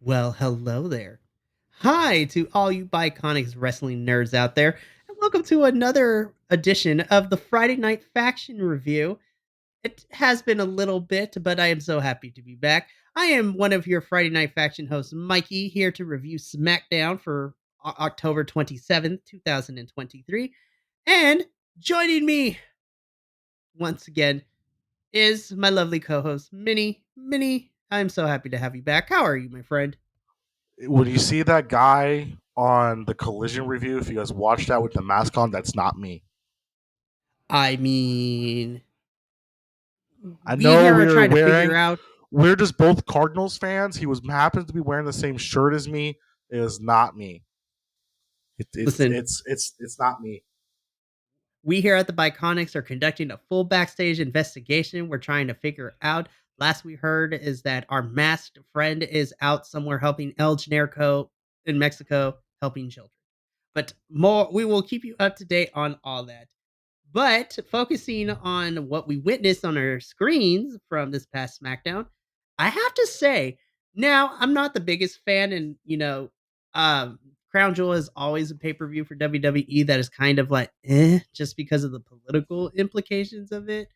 Well, hello there. Hi to all you Biconics wrestling nerds out there, and welcome to another edition of the Friday Night Faction Review. It has been a little bit, but I am so happy to be back. I am one of your Friday Night Faction hosts, Mikey, here to review SmackDown for October 27th, 2023. And joining me once again is my lovely co host, Minnie. Minnie, I'm so happy to have you back. How are you, my friend? When you see that guy on the collision review, if you guys watch that with the mask on, that's not me. I mean, I we know here are trying to figure out. we're just both Cardinals fans. He was happens to be wearing the same shirt as me. It is not me. Listen, It's not me. we here at the Biconics are conducting a full backstage investigation. We're trying to figure out. Last we heard is that our masked friend is out somewhere helping El Generico in Mexico, helping children. But more, we will keep you up to date on all that. But focusing on what we witnessed on our screens from this past SmackDown, I have to say, now I'm not the biggest fan, and Crown Jewel is always a pay per view for WWE that is kind of like just because of the political implications of it.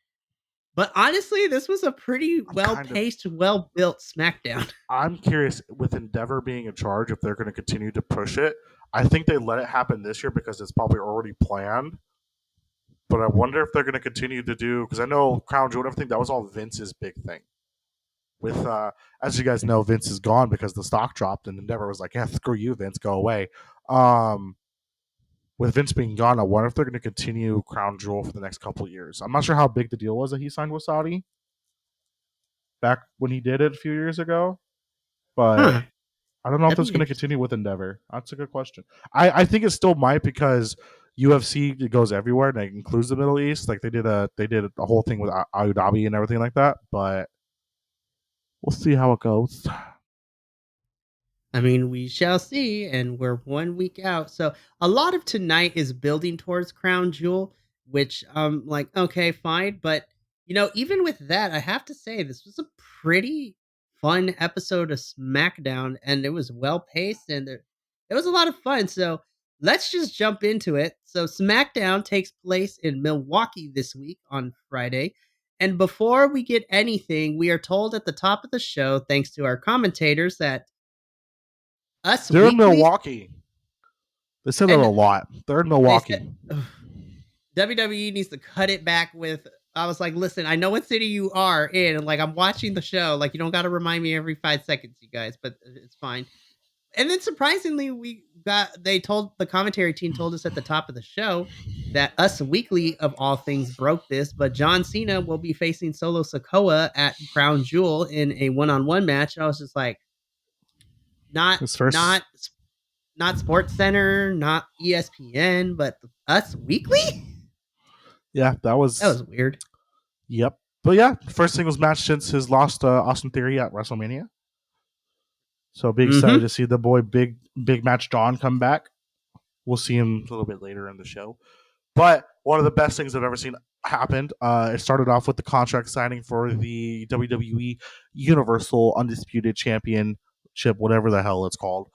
But honestly, this was a pretty I'm well kind of paced, well built SmackDown. I'm curious with Endeavor being in charge if they're going to continue to push it. I think they let it happen this year because it's probably already planned. But I wonder if they're going to continue to do because I know Crown Jewel and everything that was all Vince's big thing. With as you guys know, Vince is gone because the stock dropped, and Endeavor was like, "Yeah, screw you, Vince, go away." Um, with Vince being gone, I wonder if they're going to continue Crown Jewel for the next couple of years. I'm not sure how big the deal was that he signed with Saudi back when he did it a few years ago, but Huh. I don't know if That'd that's be going to interesting. continue with Endeavor. That's a good question. I think it still might because UFC it goes everywhere and it includes the Middle East. Like they did a whole thing with Abu Dhabi and everything like that. But we'll see how it goes. I mean, we shall see, and we're 1 week out. So a lot of tonight is building towards Crown Jewel, which like, okay, fine. But even with that, I have to say this was a pretty fun episode of SmackDown, and it was well paced and it was a lot of fun. So let's just jump into it. So SmackDown takes place in Milwaukee this week on Friday. And before we get anything, we are told at the top of the show, thanks to our commentators, that us They're in weekly Milwaukee. They said that a and lot. They're in they Milwaukee. said ugh, WWE needs to cut it back with. I was like, listen, I know what city you are in, and like I'm watching the show. Like you don't got to remind me every 5 seconds, you guys, but it's fine. And then surprisingly, they told the commentary team told us at the top of the show that Us Weekly of all things broke this, but John Cena will be facing Solo Sokoa at Crown Jewel in a one-on-one match. And I was just like, not His first, not not Sports Center, not ESPN, but Us Weekly? yeah, that That was was weird. yep. But yeah, first singles match since his loss to Austin Theory at WrestleMania. So be excited Mm-hmm. to see the boy big match John come back. We'll see him a little bit later in the show. But one of the best things I've ever seen happened. It started off with the contract signing for the WWE Universal Undisputed Championship, whatever the hell it's called,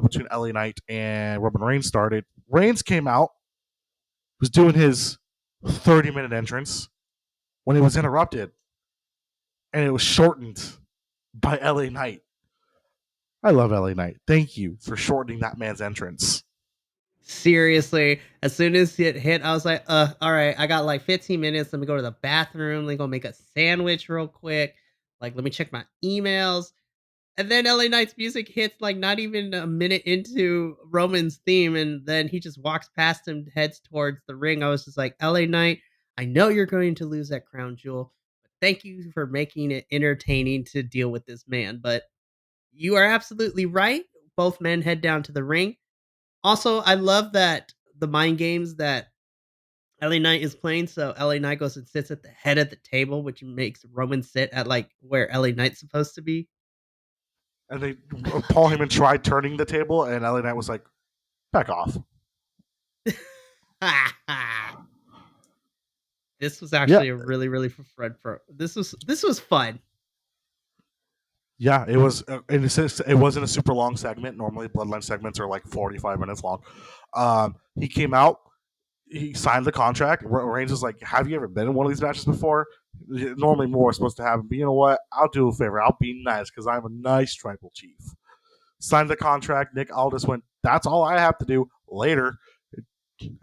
between LA Knight and Roman Reigns started. Reigns came out, was doing his 30-minute entrance when it was interrupted, and it was shortened by LA Knight. I love LA Knight. Thank you for shortening that man's entrance. Seriously, as soon as it hit, I was like, all right, I got like 15 minutes. Let me go to the bathroom. Let me go make a sandwich real quick. Like, let me check my emails. And then LA Knight's music hits like not even a minute into Roman's theme, and then he just walks past him, heads towards the ring. I was just like, LA Knight, I know you're going to lose that crown jewel, but thank you for making it entertaining to deal with this man. But you are absolutely right. Both men head down to the ring. Also, I love that the mind games that LA Knight is playing. So LA Knight goes and sits at the head of the table, which makes Roman sit at like where LA Knight's supposed to be. And they Paul Heyman tried turning the table, and LA Knight was like, "Back off." This was Yeah, actually a really, really fun. This was fun. Yeah, it was. It wasn't a super long segment. Normally, Bloodline segments are like 45 minutes long. He came out. He signed the contract. Reigns was like, "Have you ever been in one of these matches before?" Normally, more is supposed to happen, but you know what? I'll do a favor. I'll be nice because I'm a nice tribal chief. Signed the contract. Nick Aldis went, "That's all I have to do." Later,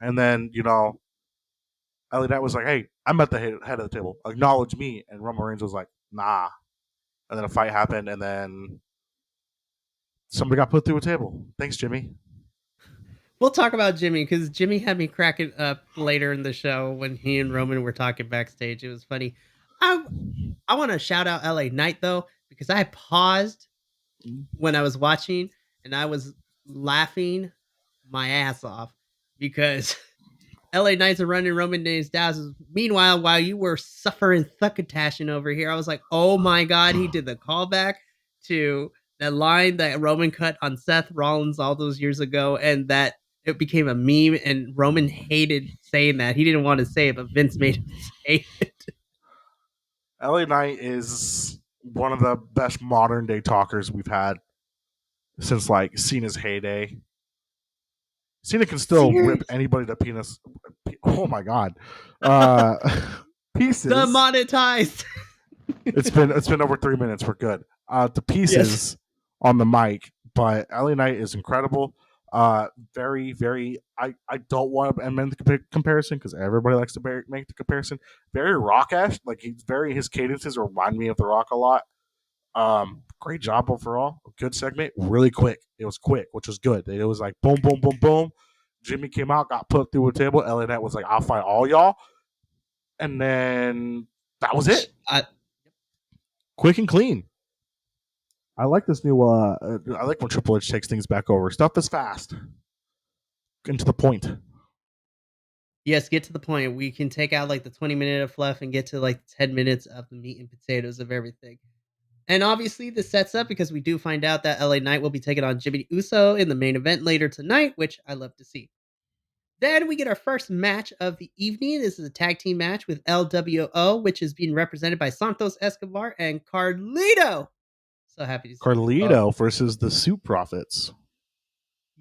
and then LA Knight was like, "Hey, I'm at the head of the table. Acknowledge me." And Roman Reigns was like, "Nah." And then a fight happened, and then somebody got put through a table. Thanks, Jimmy. We'll talk about Jimmy because Jimmy had me cracking up later in the show when he and Roman were talking backstage. It was funny. I I want to shout out LA Knight though because I paused when I was watching and I was laughing my ass off because LA Knights are running Roman Reigns down. Meanwhile, while you were suffering succotash over here, I was like, oh my God, he did the callback to that line that Roman cut on Seth Rollins all those years ago, and that it became a meme. And Roman hated saying that. He didn't want to say it, but Vince made him say it. LA Knight is one of the best modern day talkers we've had since like Cena's heyday. Cena can still rip Serious. anybody to penis. Oh my god, uh, pieces. Demonetized. It's been over 3 minutes. We're good. To Yes. pieces on the mic, but LA Knight is incredible. Very, very. I don't want to amend the comparison because everybody likes to make the comparison. Very Rockish, like his cadences remind me of the Rock a lot. Great job overall. Good segment. Really quick. It was quick, which was good. It was like boom, boom, boom, boom. Jimmy came out, got put through a table. LA Knight was like, "I'll fight all y'all," and then that was it. I, Quick and clean. I like this new. I like when Triple H takes things back over. Stuff is fast and to the point. yes, get to the point. We can take out like the 20-minute of fluff and get to like 10 minutes of the meat and potatoes of everything. And obviously, this sets up because we do find out that LA Knight will be taking on Jimmy Uso in the main event later tonight, which I love to see. Then we get our first match of the evening. This is a tag team match with LWO, which is being represented by Santos Escobar and Carlito. So happy to see them both. Carlito versus the Soup Profits.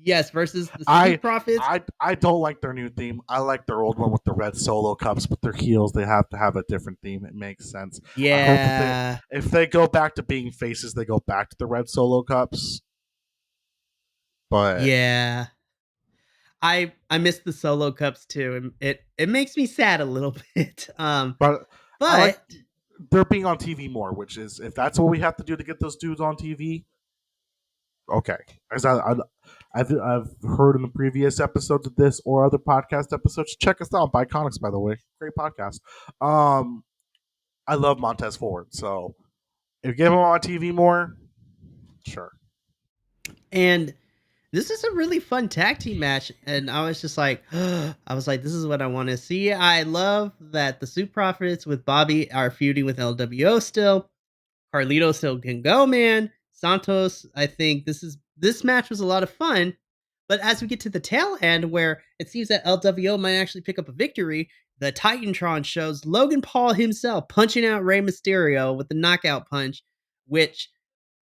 Yes, versus the I Street Profits. I don't like their new theme. I like their old one with the red solo cups, but their heels they have to have a different theme. It makes sense. I hope Yeah. if they go back to being faces, they go back to the red solo cups. But Yeah. I miss the solo cups too. And it makes me sad a little bit. but I like But they're being on TV more, which is if that's what we have to do to get those dudes on TV. Okay, as I've heard in the previous episodes of this or other podcast episodes. Check us out, Biconics, by the way, great podcast. Um, I love Montez Ford, so if you get him on TV more, sure. and this is a really fun tag team match, and I was just like, I was like, this is what I want to see. I love that the Soup Profits with Bobby are feuding with LWO still. Carlito still can go, man. Santos, I think this match was a lot of fun, but as we get to the tail end, where it seems that LWO might actually pick up a victory, the Titantron shows Logan Paul himself punching out Rey Mysterio with the knockout punch, which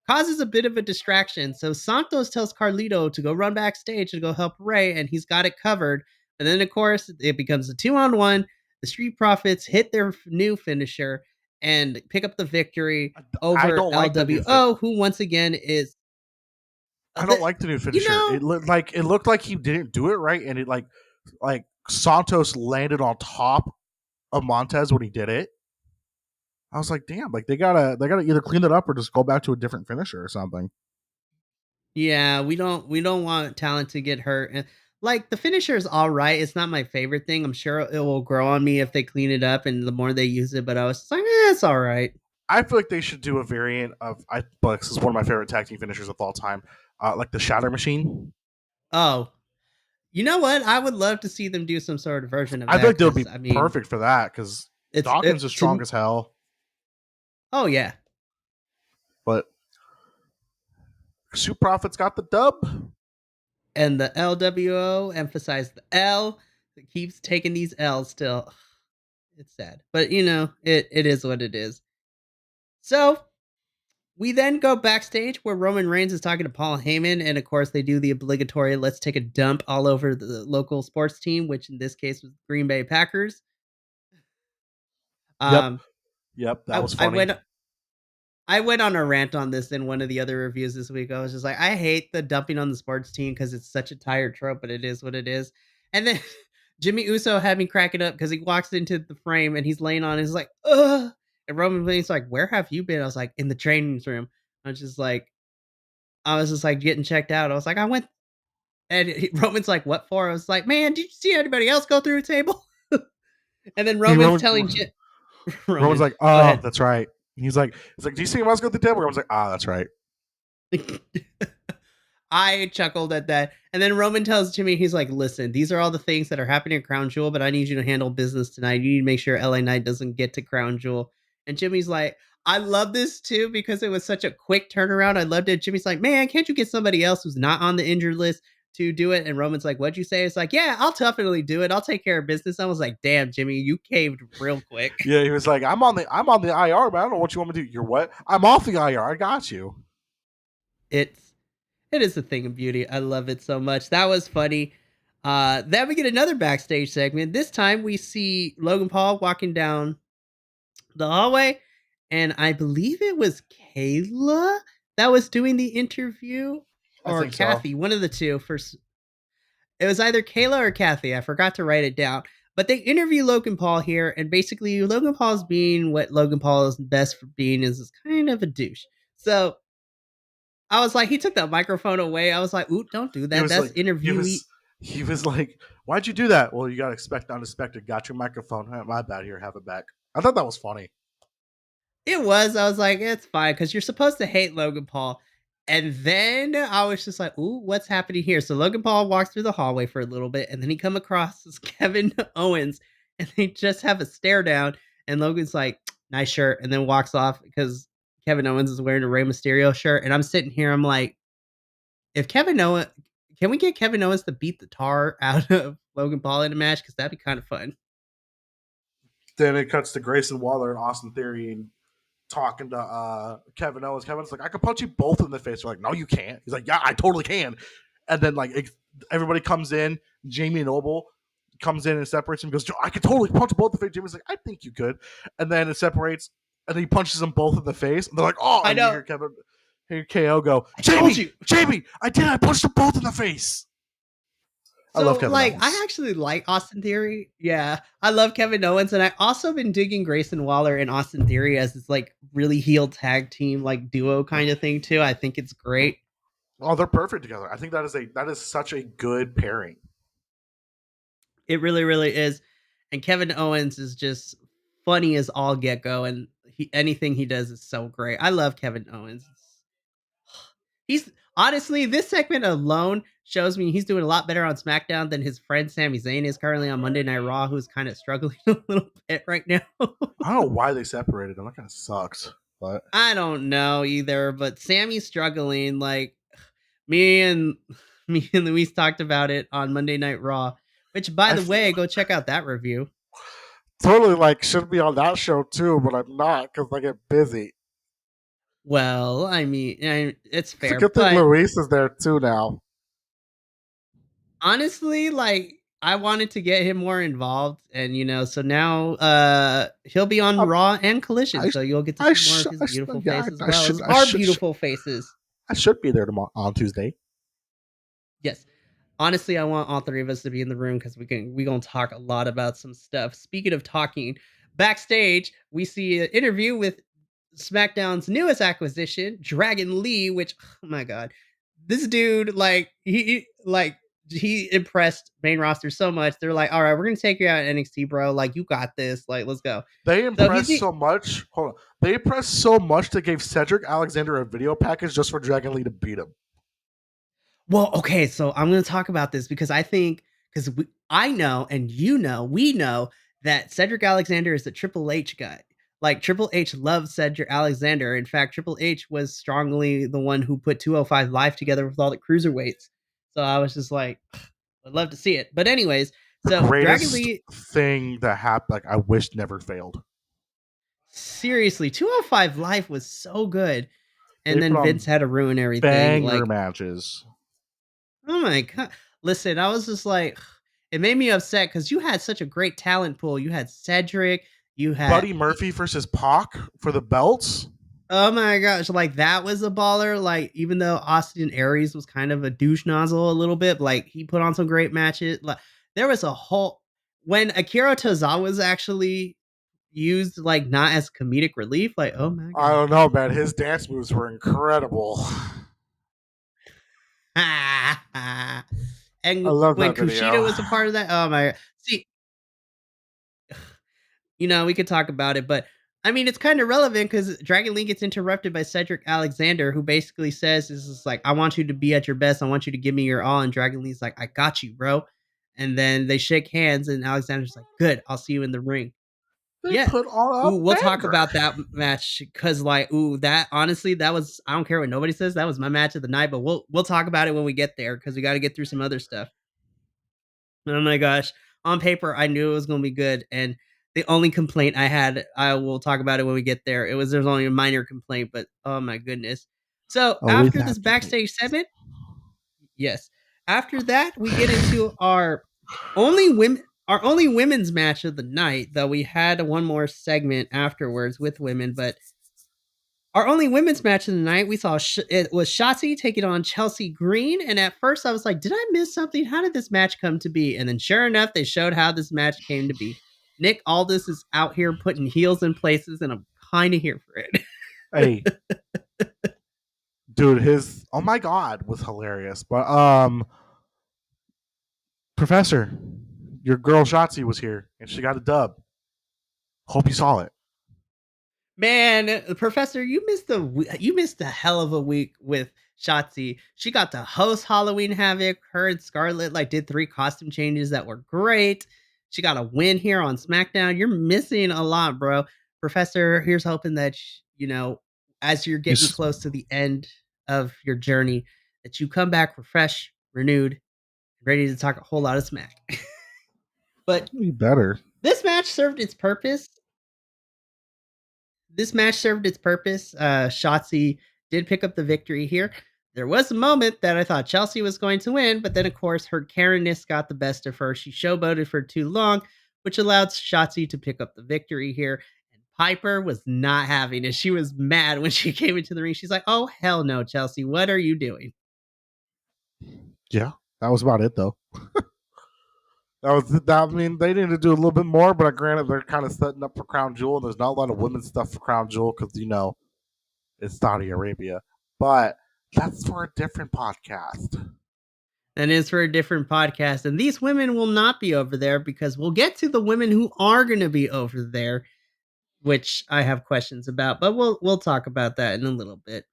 causes a bit of a distraction. So Santos tells Carlito to go run backstage to go help Ray, and he's got it covered. And then, of course, it becomes a 2-on-1. The Street Profits hit their new finisher and pick up the victory I over don't like the new fit. LWO, who once again is I the don't like the new you finisher. know It looked like he didn't do it right, and it like Santos landed on top of Montez when he did it. I was like, damn, like they gotta either clean it up or just go back to a different finisher or something. yeah, we don't want talent to get hurt. And like the finisher is all right. It's not my favorite thing. I'm sure it will grow on me if they clean it up and the more they use it. But I was just like, it's all right. I feel like they should do a variant of but this is one of my favorite tag team finishers of all time, like the Shatter Machine. Oh, you know what? I would love to see them do some sort of version of I feel that like they would because be I mean, perfect for that because it's Dawkins is it strong to as hell, oh yeah, but Soup Profits got the dub. and the LWO emphasize the L. It keeps taking these L's still. It's sad, but it is what it is. So We then go backstage where Roman Reigns is talking to Paul Heyman, and of course they do the obligatory "let's take a dump" all over the local sports team, which in this case was Green Bay Packers. Yep, Um, yep, that I, was I funny. went I went on a rant on this in one of the other reviews this week. I was just like, I hate the dumping on the sports team because it's such a tired trope, but it is what it is. And then Jimmy Uso had me cracking up because he walks into the frame and he's laying on. He's like, ugh. And Roman Reigns like, where have you been? I was like, in the training room. I was just like, I was just like getting checked out. I was like, I went, and Roman's like, what for? I was like, man, did you see anybody else go through a table? And then He Roman's Roman, telling Roman's Roman, like, go oh, ahead. that's right. He's like, do you see him else go through the table? Roman's like, ah, that's right. I chuckled at that. And then Roman tells Jimmy, he's like, listen, these are all the things that are happening at Crown Jewel, but I need you to handle business tonight. You need to make sure LA Knight doesn't get to Crown Jewel. And Jimmy's like, I love this too because it was such a quick turnaround. I loved it. Jimmy's like, man, can't you get somebody else who's not on the injured list to do it? And Roman's like, what'd you say? It's like, yeah, I'll definitely do it. I'll take care of business. I was like, damn, Jimmy, you caved real quick. Yeah, he was like, I'm on the IR, but I don't know what you want me to do. You're what? I'm off the IR. I got you. It's It is a thing of beauty. I love it so much. That was funny. Then we get another backstage segment. This time we see Logan Paul walking down the hallway, and I believe it was Kayla that was doing the interview, I or think so. Kathy, one of the two. It was either Kayla or Kathy. I forgot to write it down. But they interview Logan Paul here, and basically Logan Paul's being what Logan Paul is best for being is kind of a douche. So I was like, he took the microphone away. I was like, ooh, don't do He that. was That's like, he interviewee. was, he was like, why'd you do that? Well, you got to expect unexpected. Got your microphone. My bad. Here, have it back. I thought that was funny. It was. I was like, it's fine because you're supposed to hate Logan Paul. And then I was just like, ooh, what's happening here? So Logan Paul walks through the hallway for a little bit, and then he come across as Kevin Owens, and they just have a stare down. And Logan's like, nice shirt, and then walks off because Kevin Owens is wearing a Rey Mysterio shirt. And I'm sitting here, I'm like, if Kevin Owens, can we get Kevin Owens to beat the tar out of Logan Paul in a match? Because that'd be kind of fun. Then it cuts to Grayson Waller and Austin Theory and talking to Kevin Owens. Kevin's like, I could punch you both in the face. They're like, no, you can't. He's like, yeah, I totally can. And then everybody comes in. Jamie Noble comes in and separates him. Goes, I could totally punch both in the face. Jamie's like, I think you could. And then it separates, and then he punches them both in the face. And they're like, oh, I and you know. hear KO go, I told Jamie, you. Jamie, I did. I punched them both in the face. I love So, Kevin like, I Owens. actually like Austin Theory. Yeah, I love Kevin Owens, and I also been digging Grayson Waller and Austin Theory as this like really heel tag team, like duo kind of thing too. I think it's great. Oh, they're perfect together. I think that is such a good pairing. It really, really is. And Kevin Owens is just funny as all get go, and anything he does is so great. I love Kevin Owens. He's honestly, this segment alone shows me he's doing a lot better on SmackDown than his friend Sami Zayn is currently on Monday Night Raw, who's kind of struggling a little bit right now. I don't know why they separated them. That kind of sucks. But I don't know either, but Sammy's struggling. Like me and me and Luis talked about it on Monday Night Raw. Which, by I the way, go check out that review. totally should be on that show too, but I'm not because I get busy. Well, it's It's a fair, good thing but Luis is there too now. honestly, like I wanted to get him more involved, and so now he'll be on Um, Raw and Collision, I so you'll get to I see more of sh- his I, sh- beautiful yeah, face as I well as should I our should beautiful faces. I should be there tomorrow on Tuesday. Yes. Honestly, I want all three of us to be in the room because we gonna talk a lot about some stuff. Speaking of talking, backstage we see an interview with SmackDown's newest acquisition, Dragon Lee. Which, oh my god, this dude he impressed main roster so much. They're like, all right, we're gonna take you out at NXT, bro. Like, you got this. Like, let's go. They So he's impressed the so much. Hold on, they impressed so much they gave Cedric Alexander a video package just for Dragon Lee to beat him. Well, okay, so I'm going to talk about this because I think because I know and we know that Cedric Alexander is the Triple H guy. Like Triple H loves Cedric Alexander. In fact, Triple H was strongly the one who put 205 Live together with all the cruiserweights. So I was just like, I'd love to see it. But anyways, The so Dragon greatest Lee, thing that happened, I wish never failed. seriously, 205 Live was so good. and They put then Vince on had to ruin everything. banger Like, matches. oh my god! Listen, I was just like, it made me upset because you had such a great talent pool. You had Cedric. You had Buddy Murphy versus Pac for the belts. oh my gosh, like that was a baller. Like even though Austin Aries was kind of a douche nozzle a little bit, like he put on some great matches. Like there was a whole when Akira Tozawa was actually used like not as comedic relief. Like oh my I god. don't know, man. His dance moves were incredible. I And love when that Kushida video. was a part of that, oh my god. See, we could talk about it, but I mean, it's kind of relevant because Dragon Lee gets interrupted by Cedric Alexander, who basically says, "This is like, I want you to be at your best. I want you to give me your all." And Dragon Lee's like, "I got you, bro." And then they shake hands, and Alexander's like, "Good, I'll see you in the ring." They Yeah. put on a Ooh, we'll talk banger. about that match because, like, ooh, that honestly, that was I don't care what nobody says, that was my match of the night. But we'll talk about it when we get there because we got to get through some other stuff. Oh my gosh. On paper, I knew it was going to be good. And the only complaint I had, I will talk about it when we get there. There's only a minor complaint, but oh my goodness. So Always after have this complaints. backstage segment, yes. After that, we get into our only women's match of the night, though we had one more segment afterwards with women, but our only women's match of the night, we saw it was Shotzi taking on Chelsea Green. And at first, I was like, did I miss something? How did this match come to be? And then, sure enough, they showed how this match came to be. Nick Aldis is out here putting heels in places, and I'm kind of here for Hey, it. dude, his oh my god was hilarious. But Professor, your girl Shotzi was here and she got a dub. Hope you saw it. Man, Professor, you missed a hell of a week with Shotzi. She got to host Halloween Havoc. Her and Scarlett like did 3 costume changes that were great. She got a win here on SmackDown. You're missing a lot, bro. Professor, here's hoping that as you're getting He's close to the end of your journey, that you come back refreshed, renewed, ready to talk a whole lot of smack. But he better. this match served its purpose. This match served its purpose. Shotzi did pick up the victory here. There was a moment that I thought Chelsea was going to win, but then, of course, her Karenness got the best of her. She showboated for too long, which allowed Shotzi to pick up the victory here. And Piper was not having it. She was mad when she came into the ring. She's like, oh, hell no, Chelsea. What are you doing? Yeah, that was about it though. That was that. I mean, they needed to do a little bit more, but granted, they're kind of setting up for Crown Jewel. And there's not a lot of women's stuff for Crown Jewel because it's Saudi Arabia. But that's for a different podcast. That is for a different podcast. And these women will not be over there because we'll get to the women who are going to be over there, which I have questions about, but we'll talk about that in a little bit.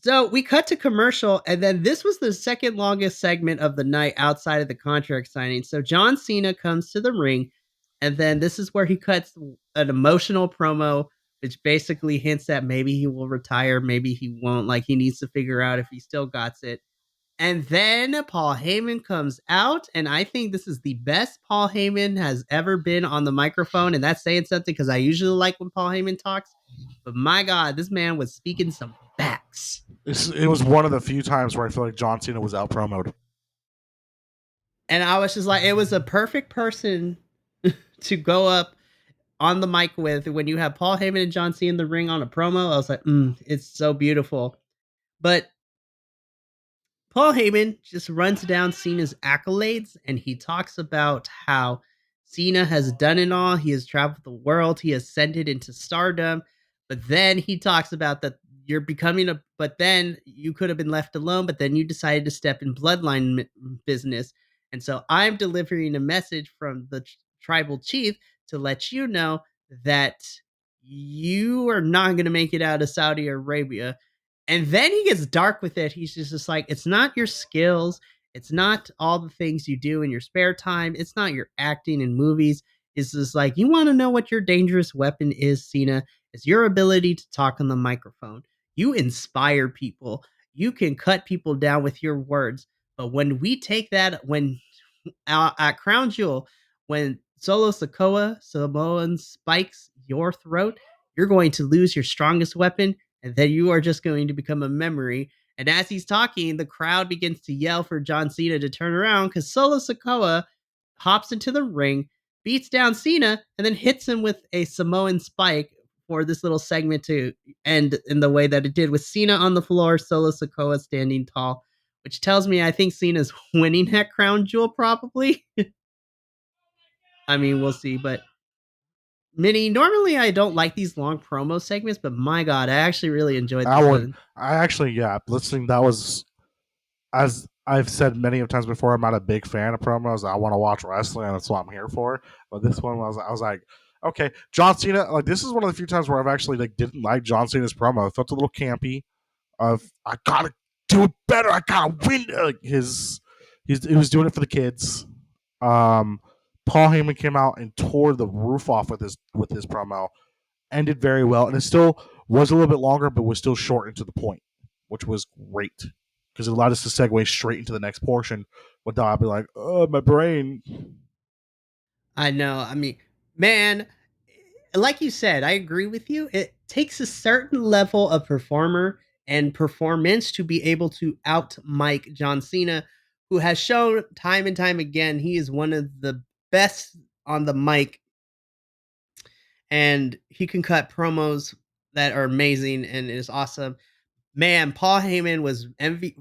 So we cut to commercial, and then this was the second longest segment of the night outside of the contract signing. So John Cena comes to the ring, and then this is where he cuts an emotional promo, which basically hints that maybe he will retire, maybe he won't. Like he needs to figure out if he still got it. And then Paul Heyman comes out, and I think this is the best Paul Heyman has ever been on the microphone. And that's saying something because I usually like when Paul Heyman talks. But my God, this man was speaking some facts. It was one of the few times where I feel like John Cena was out promoted. And I was just like, it was a perfect person to go up on the mic with when you have Paul Heyman and John Cena in the ring on a promo. I was like, it's so beautiful. But Paul Heyman just runs down Cena's accolades and he talks about how Cena has done it all. He has traveled the world, he ascended into stardom. But then he talks about that but then you could have been left alone, but then you decided to step in bloodline business. And so I'm delivering a message from the tribal chief to let you know that you are not going to make it out of Saudi Arabia. And then he gets dark with it. He's just like, it's not your skills. It's not all the things you do in your spare time. It's not your acting in movies. It's just like, you want to know what your dangerous weapon is, Cena? It's your ability to talk on the microphone. You inspire people. You can cut people down with your words. But when we take that, when at Crown Jewel, when Solo Sokoa Samoan spikes your throat, you're going to lose your strongest weapon. and then you are just going to become a memory. And as he's talking, the crowd begins to yell for John Cena to turn around because Solo Sikoa hops into the ring, beats down Cena, and then hits him with a Samoan spike for this little segment to end in the way that it did, with Cena on the floor, Solo Sikoa standing tall, which tells me I think Cena's winning that crown jewel probably. I mean, we'll see, but Minnie, normally I don't like these long promo segments, but my god, I actually really enjoyed I this would. one. I actually, yeah, listening. That was, as I've said many of times before. I'm not a big fan of promos. I want to watch wrestling, and that's what I'm here for. But this one I was like, okay, John Cena. Like, this is one of the few times where I've actually like didn't like John Cena's promo. It felt a little campy. Of I gotta do it better. I gotta win. Like he was doing it for the kids. Um, Paul Heyman came out and tore the roof off with his promo. Ended very well, and it still was a little bit longer, but was still short and to the point, which was great because it allowed us to segue straight into the next portion without I'd be like, "Oh, my brain." I know. I mean, man, like you said, I agree with you. It takes a certain level of performer and performance to be able to out Mike John Cena, who has shown time and time again he is one of the best on the mic, and he can cut promos that are amazing and is awesome. Man, Paul Heyman was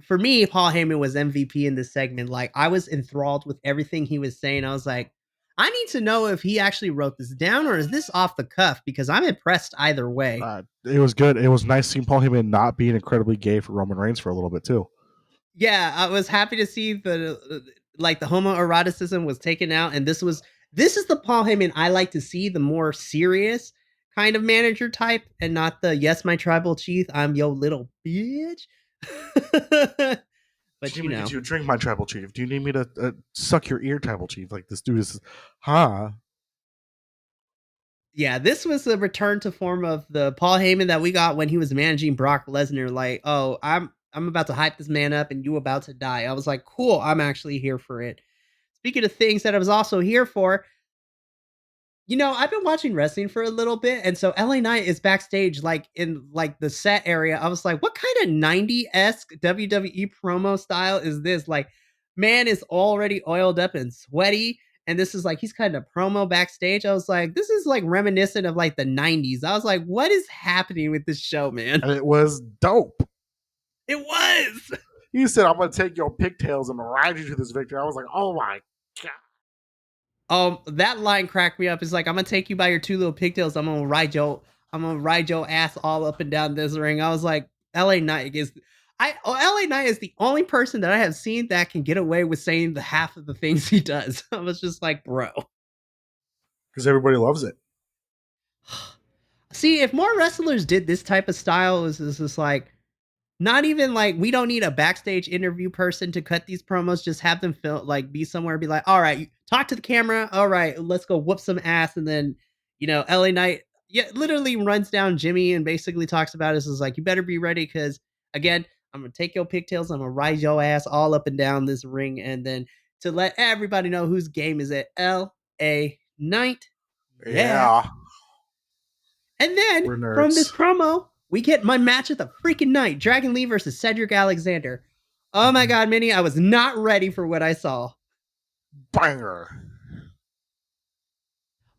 for me. Paul Heyman was MVP in this segment. Like, I was enthralled with everything he was saying. I was like, I need to know if he actually wrote this down or is this off the cuff, because I'm impressed either way. It was good. It was nice seeing Paul Heyman not being incredibly gay for Roman Reigns for a little bit too. Yeah, I was happy to see the homoeroticism was taken out, and this is the Paul Heyman I like to see, the more serious kind of manager type, and not the yes, my tribal chief, I'm yo little bitch. Do But you need me to get you a drink, my tribal chief? Do you need me to suck your ear, tribal chief? Like this dude is, huh? yeah, this was a return to form of the Paul Heyman that we got when he was managing Brock Lesnar. Like, oh, I'm about to hype this man up, and you about to die. I was like, cool, I'm actually here for it. Speaking of things that I was also here for, I've been watching wrestling for a little bit, and so LA Knight is backstage, like in like the set area. I was like, what kind of 90s-esque WWE promo style is this? Like, man is already oiled up and sweaty, and this is like he's cutting a promo backstage. I was like, this is like reminiscent of like the 90s. I was like, what is happening with this show, man? And it was dope. It was. He said, "I'm gonna take your pigtails and ride you to this victory." I was like, "Oh my god!" That line cracked me up. It's like, I'm gonna take you by your two little pigtails. I'm gonna ride your ass all up and down this ring. I was like, LA Knight is the only person that I have seen that can get away with saying the half of the things he does. I was just like, bro. Because everybody loves it. See, if more wrestlers did this type of style, is just like, not even like, we don't need a backstage interview person to cut these promos. Just have them feel like be somewhere, be like, all right, talk to the camera. All right, let's go whoop some ass. And then, LA Knight, yeah, literally runs down Jimmy and basically talks about it. Is like, you better be ready because, again, I'm gonna take your pigtails. I'm gonna ride your ass all up and down this ring, and then to let everybody know whose game is at LA Knight. Yeah. Yeah, And then we're from this nerds. promo, we get my match of the freaking night: Dragon Lee versus Cedric Alexander. Oh my god, Minnie, I was not ready for what I saw. Banger,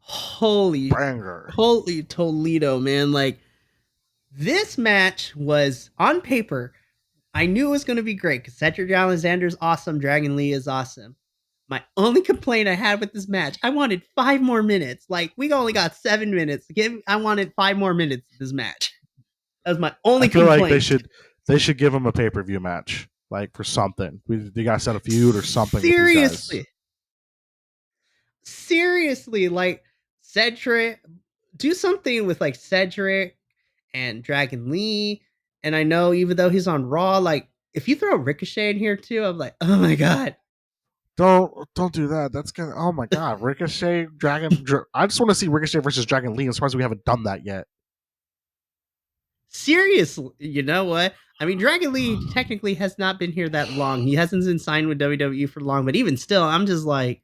Holy, banger. holy Toledo, man. Like, this match was on paper. I knew it was going to be great because Cedric Alexander's awesome. Dragon Lee is awesome. My only complaint I had with this match, I wanted 5 more minutes. Like, we only got 7 minutes. I wanted 5 more minutes of this match. That was my I only feel like complaint. they should give him a pay per view match, like for something. They got to set a feud or something with these guys. Seriously, seriously, like Cedric, do something with like Cedric and Dragon Lee. And I know even though he's on Raw, like if you throw Ricochet in here too, I'm like, oh my god. Don't do that. That's gonna. Oh my god, Ricochet, I just want to see Ricochet versus Dragon Lee. I'm surprised we haven't done that yet. Seriously, you know what? I mean, Dragon Lee technically has not been here that long. He hasn't been signed with WWE for long, but even still, I'm just like,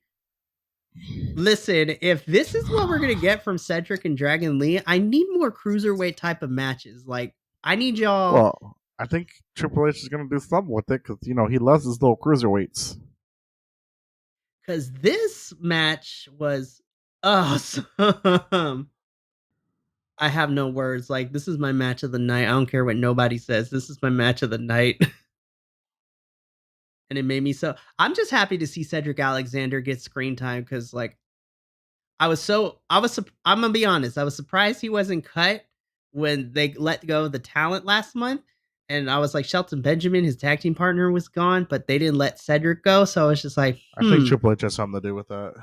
listen, if this is what we're gonna get from Cedric and Dragon Lee, I need more cruiserweight type of matches. Like, I need y'all Well, I think Triple H is going to do something with it because he loves his little cruiserweights. because this match was awesome. I have no words. Like, this is my match of the night. I don't care what nobody says. This is my match of the night. And it made me so. I'm just happy to see Cedric Alexander get screen time because, like, I'm gonna be honest. I was surprised he wasn't cut when they let go of the talent last month. And I was like, Shelton Benjamin, his tag team partner, was gone, but they didn't let Cedric go. So I was just like, I think Triple H has something to do with that.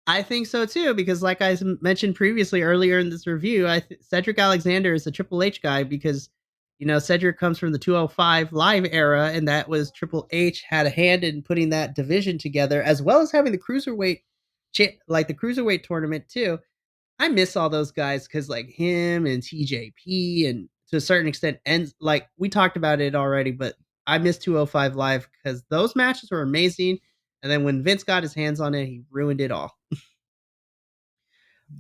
I think so too, because like I mentioned previously earlier in this review, Cedric Alexander is a Triple H guy because Cedric comes from the 205 Live era, and that was Triple H had a hand in putting that division together, as well as having the cruiserweight, like the cruiserweight tournament too. I miss all those guys because like him and TJP and to a certain extent, and like we talked about it already, but I miss 205 Live because those matches were amazing. And then when Vince got his hands on it, he ruined it all.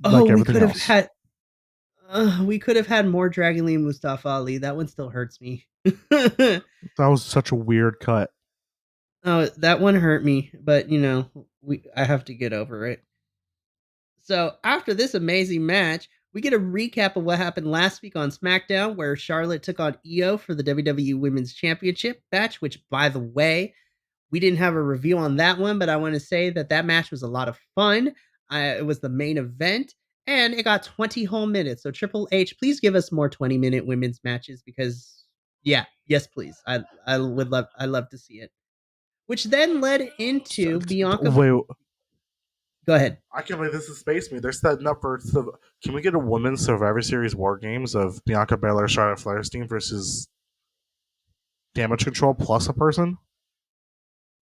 Oh, Like everything else. We could have had more Dragon Lee Mustafa Ali. That one still hurts me. That was such a weird cut. Oh, that one hurt me, but I have to get over it. So after this amazing match, we get a recap of what happened last week on SmackDown, where Charlotte took on Io for the WWE Women's Championship match. Which, by the way, we didn't have a review on that one, but I want to say that match was a lot of fun. It was the main event, and it got 20 whole minutes. So Triple H, please give us more 20-minute women's matches because, yeah, yes, please. I love to see it. Which then led into Bianca. Wait, Go ahead. I can't believe this is Space Me. They're setting up for. Can we get a women's Survivor Series War Games of Bianca Belair, Charlotte Flair's team versus Damage Control plus a person?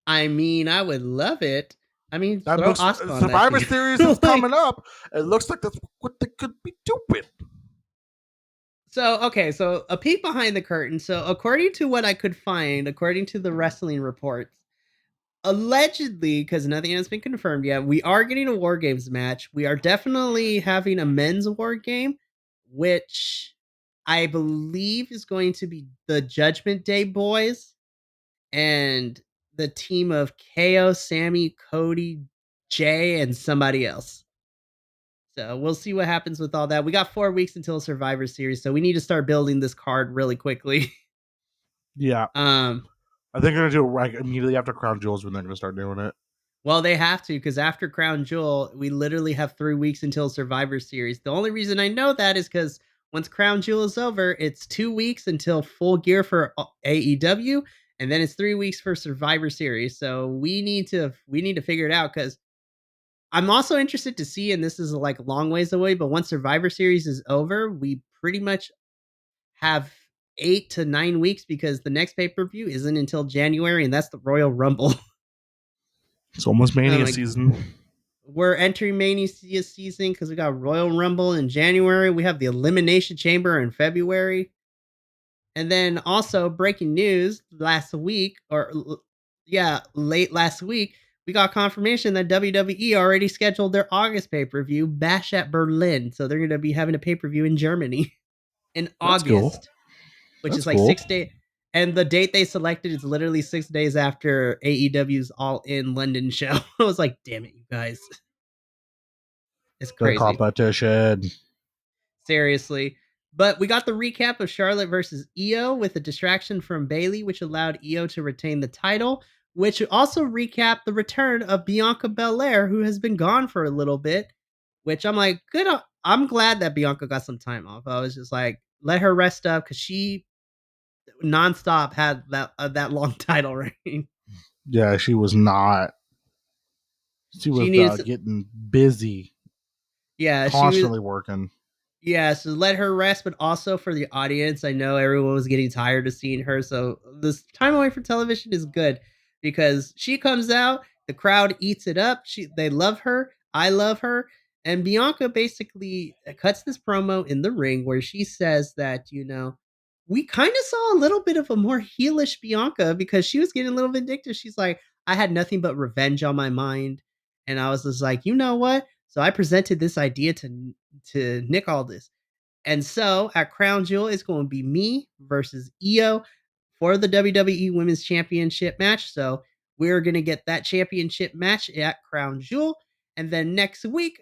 I mean, I would love it. I mean, That throw looks. Oscar on that Survivor team. Series is Like, coming up. It looks like that's what they could be doing. so, okay, so a peek behind the curtain. So, according to what I could find, according to the wrestling reports, allegedly, because nothing has been confirmed yet, we are getting a War Games match. We are definitely having a men's War Game, which I believe is going to be the Judgment Day boys and the team of KO, Sammy, Cody, Jay, and somebody else. So we'll see what happens with all that. We got 4 weeks until Survivor Series, so we need to start building this card really quickly. Yeah. um, I think they're gonna do it right immediately after Crown Jewels when they're gonna start doing it. well, they have to because after Crown Jewel, we literally have 3 weeks until Survivor Series. The only reason I know that is because once Crown Jewel is over, it's 2 weeks until Full Gear for AEW, and then it's 3 weeks for Survivor Series. So we need to figure it out because I'm also interested to see, and this is like a long ways away, but once Survivor Series is over, we pretty much have 8 to 9 weeks because the next pay per view isn't until January, and that's the Royal Rumble. It's almost Mania Like, season. we're entering Mania season because we got Royal Rumble in January. We have the Elimination Chamber in February. And then also breaking news last week, yeah, late last week, we got confirmation that WWE already scheduled their August pay per view, Bash at Berlin. So they're going to be having a pay per view in Germany in That's cool. August, which That's is like cool. 6 days. And the date they selected is literally 6 days after AEW's All In London show. I was like, damn it, you guys. It's The crazy. competition. Seriously. But we got the recap of Charlotte versus Io with a distraction from Bailey, which allowed Io to retain the title, which also recapped the return of Bianca Belair, who has been gone for a little bit, which I'm like, good. I'm glad that Bianca got some time off. I was just like, let her rest up because she nonstop had that long title reign. Yeah, she was not. She She was needs, getting busy, yeah, she was. constantly working. Yeah, so let her rest, but also for the audience. I know everyone was getting tired of seeing her, so this time away from television is good because she comes out, the crowd eats it up. They love her, I love her, and Bianca basically cuts this promo in the ring where she says that we kind of saw a little bit of a more heelish Bianca because she was getting a little vindictive. She's like, I had nothing but revenge on my mind, and I was just like, you know what? So I presented this idea to Nick Aldis. And so at Crown Jewel, it's going to be me versus Io for the WWE Women's Championship match. So we're going to get that championship match at Crown Jewel. And then next week,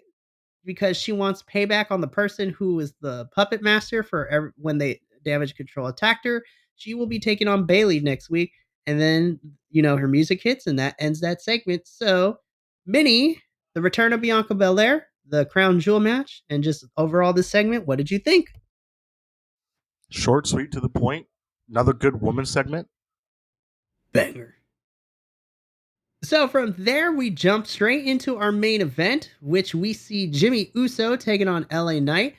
because she wants payback on the person who is the puppet master for when they Damage Control attacked her, she will be taking on Bailey next week. And then, her music hits and that ends that segment. So, Minnie, the return of Bianca Belair, the Crown Jewel match, and just overall this segment, what did you think? Short, sweet, to the point. Another good woman segment. Banger. So from there, we jump straight into our main event, which we see Jimmy Uso taking on LA Knight.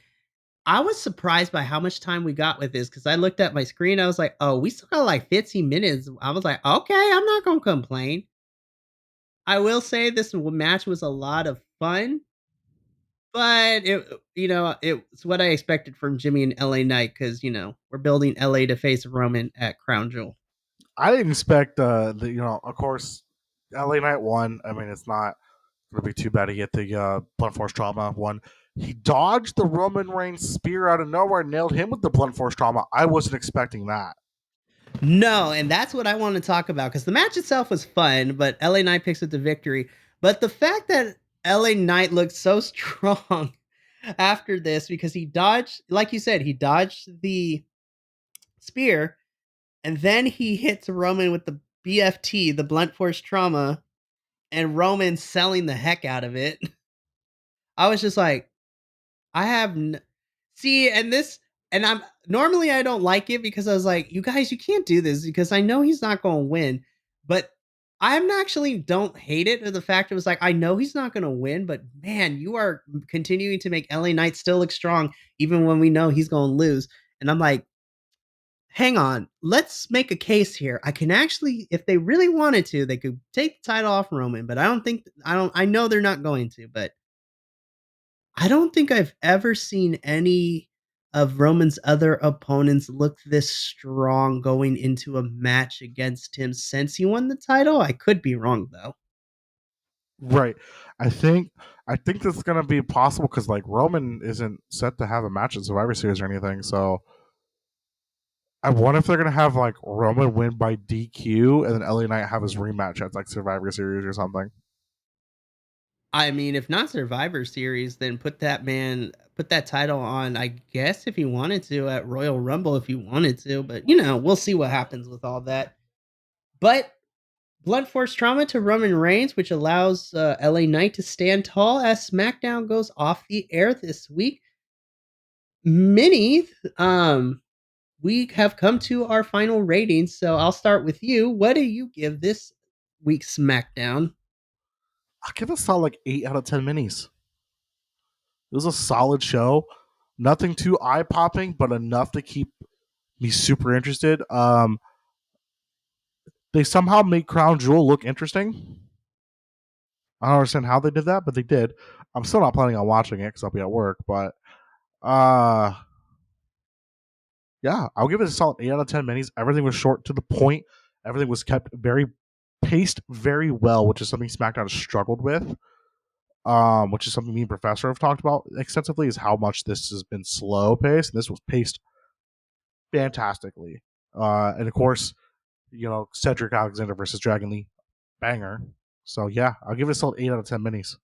I was surprised by how much time we got with this because I looked at my screen. I was like, oh, we still got like 15 minutes. I was like, okay, I'm not going to complain. I will say this match was a lot of fun, but it's what I expected from Jimmy and LA Knight because, we're building LA to face Roman at Crown Jewel. I didn't expect of course, LA Knight won. I mean, it's not going to be too bad to get the blunt force trauma one. He dodged the Roman Reigns spear out of nowhere, nailed him with the blunt force trauma. I wasn't expecting that. No, and that's what I want to talk about because the match itself was fun, but LA Knight picks up the victory. But the fact that LA Knight looked so strong after this because he dodged, like you said, he dodged the spear and then he hits Roman with the BFT, the blunt force trauma, and Roman selling the heck out of it. I was just like, I have see, and this, and I'm normally I don't like it because I was like, you guys, you can't do this because I know he's not going to win, but I'm actually don't hate it. Or the fact it was like I know he's not going to win, but man, you are continuing to make LA Knight still look strong even when we know he's going to lose. And I'm like, hang on, let's make a case here. I can actually, if they really wanted to, they could take the title off Roman, but I know they're not going to, but I don't think I've ever seen any of Roman's other opponents look this strong going into a match against him since he won the title. I could be wrong though. Right. I think this is gonna be possible because like Roman isn't set to have a match at Survivor Series or anything. So I wonder if they're gonna have like Roman win by DQ and then LA Knight have his rematch at like Survivor Series or something. I mean, if not Survivor Series, then put that title on, I guess, if he wanted to at Royal Rumble, if he wanted to. But, we'll see what happens with all that. But blunt force trauma to Roman Reigns, which allows LA Knight to stand tall as SmackDown goes off the air this week. Mini, we have come to our final ratings. So I'll start with you. What do you give this week's SmackDown? I'll give it solid like 8 out of 10 minis. It was a solid show. Nothing too eye popping, but enough to keep me super interested. They somehow made Crown Jewel look interesting. I don't understand how they did that, but they did. I'm still not planning on watching it because I'll be at work. But uh, yeah, I'll give it a solid 8 out of 10 minis. Everything was short to the point. Everything was kept very paced very well, which is something SmackDown has struggled with. Which is something me and Professor have talked about extensively, is how much this has been slow paced, and this was paced fantastically. And of course, Cedric Alexander versus Dragon Lee, banger. So yeah, I'll give it a solid 8 out of 10 minis.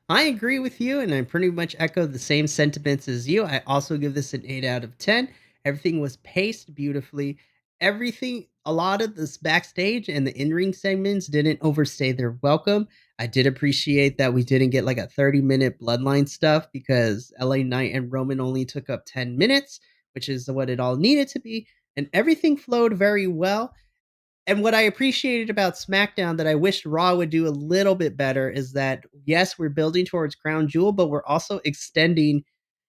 I agree with you, and I pretty much echo the same sentiments as you. I also give this an 8 out of 10. Everything was paced beautifully. A lot of this backstage and the in ring segments didn't overstay their welcome. I did appreciate that we didn't get like a 30-minute bloodline stuff because LA Knight and Roman only took up 10 minutes, which is what it all needed to be. And everything flowed very well. And what I appreciated about SmackDown that I wish Raw would do a little bit better is that yes, we're building towards Crown Jewel, but we're also extending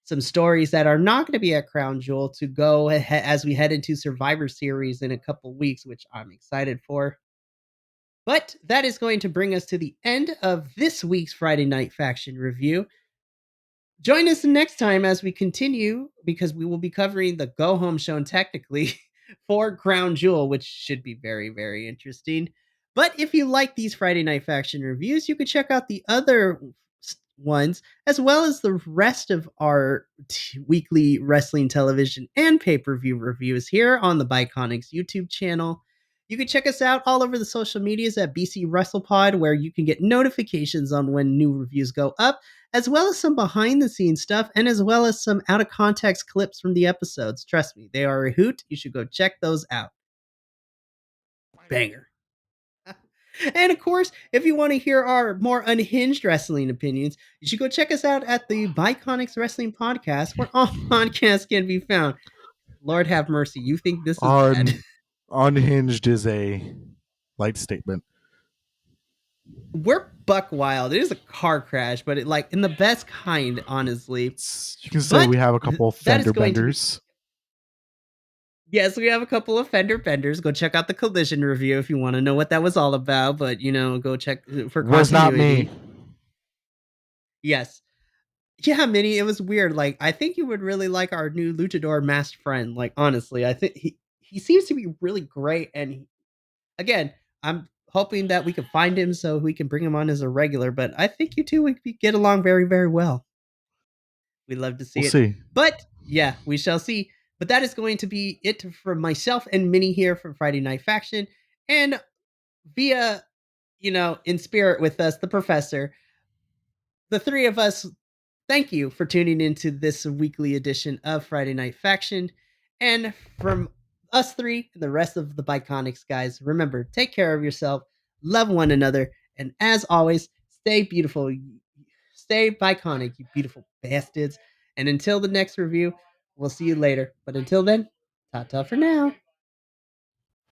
some stories that are not going to be at Crown Jewel to go as we head into Survivor Series in a couple weeks, which I'm excited for. But that is going to bring us to the end of this week's Friday Night Faction review. Join us next time as we continue because we will be covering the go home show technically for Crown Jewel, which should be very, very interesting. But if you like these Friday Night Faction reviews, you can check out the other ones, as well as the rest of our weekly wrestling television and pay per view reviews here on the Biconics YouTube channel. You can check us out all over the social medias at BC WrestlePod, where you can get notifications on when new reviews go up, as well as some behind the scenes stuff, and as well as some out of context clips from the episodes. Trust me, they are a hoot. You should go check those out. Banger. And of course, if you want to hear our more unhinged wrestling opinions, you should go check us out at the Biconics Wrestling Podcast, where all podcasts can be found. Lord have mercy, you think this is bad? Unhinged is a light statement. We're buck wild. It is a car crash, but it like in the best kind, honestly. You can say But we have a couple of that is fender going to be. benders. Yes, we have a couple of fender benders. Go check out the collision review if you want to know what that was all about. But go check for Was not me. continuity. Yes, yeah, Minnie, it was weird. Like, I think you would really like our new luchador masked friend. Like, honestly, I think he seems to be really great. And again, I'm hoping that we can find him so we can bring him on as a regular. But I think you two would get along very, very well. We'd love to We'll see it. see. But yeah, we shall see. But that is going to be it from myself and Minnie here from Friday Night Faction, and via in spirit with us, the professor. The three of us thank you for tuning into this weekly edition of Friday Night Faction. And from us three and the rest of the Biconics guys, remember, take care of yourself, love one another, and as always, stay beautiful. Stay Biconic, you beautiful bastards. And until the next review, we'll see you later. But until then, ta ta for now.